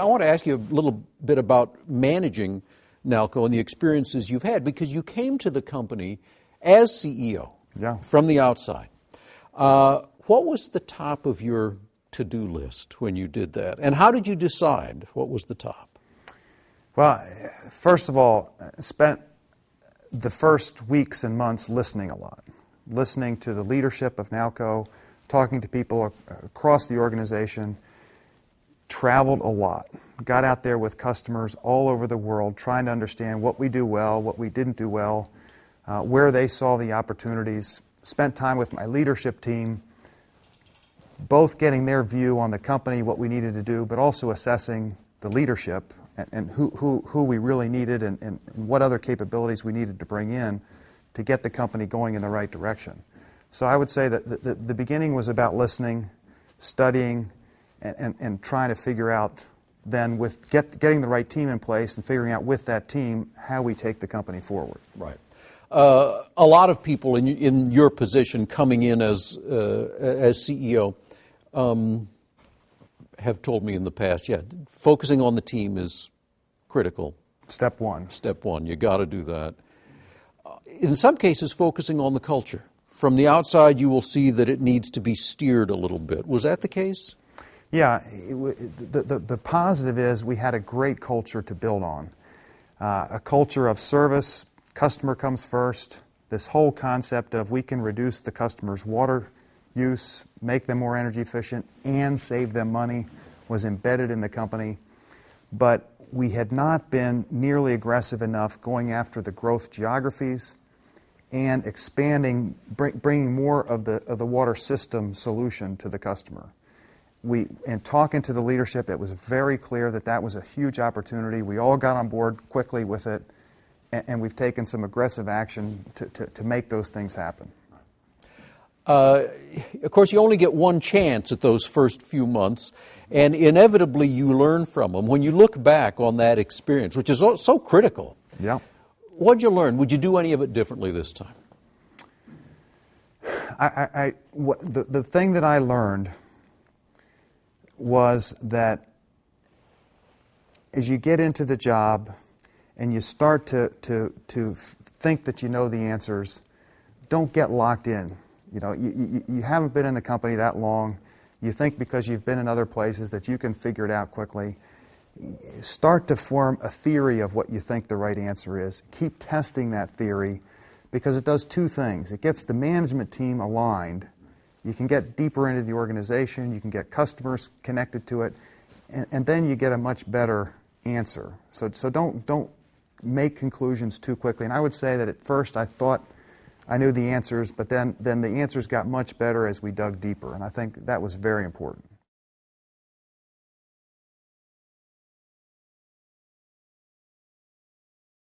I want to ask you a little bit about managing Nalco and the experiences you've had, because you came to the company as CEO from the outside. What was the top of your to-do list when you did that? And how did you decide what was the top? Well, first of all, I spent the first weeks and months listening a lot, listening to the leadership of Nalco, talking to people across the organization, traveled a lot, got out there with customers all over the world, trying to understand what we do well, what we didn't do well, where they saw the opportunities, spent time with my leadership team, both getting their view on the company, what we needed to do, but also assessing the leadership and who we really needed and what other capabilities we needed to bring in to get the company going in the right direction. So I would say that the beginning was about listening, studying, and trying to figure out then with getting the right team in place and figuring out with that team how we take the company forward. Right. A lot of people in your position coming in as CEO have told me in the past, focusing on the team is critical. Step one. Step one. You got to do that. In some cases, focusing on the culture. From the outside, you will see that it needs to be steered a little bit. Was that the case? Yeah. The positive is we had a great culture to build on. A culture of service, customer comes first. This whole concept of we can reduce the customer's water use, make them more energy efficient, and save them money was embedded in the company. But we had not been nearly aggressive enough going after the growth geographies and expanding, bringing more of the water system solution to the customer. In talking to the leadership, it was very clear that that was a huge opportunity. We all got on board quickly with it, and we've taken some aggressive action to make those things happen. Of course, you only get one chance at those first few months, and inevitably you learn from them. When you look back on that experience, which is so critical, what did you learn? Would you do any of it differently this time? The thing that I learned was that as you get into the job and you start to think that you know the answers, don't get locked in. You know, you haven't been in the company that long. You think because you've been in other places that you can figure it out quickly. Start to form a theory of what you think the right answer is. Keep testing that theory because it does two things. It gets the management team aligned. You can get deeper into the organization. You can get customers connected to it. And then you get a much better answer. So don't make conclusions too quickly. And I would say that at first I thought I knew the answers, but then the answers got much better as we dug deeper, and I think that was very important.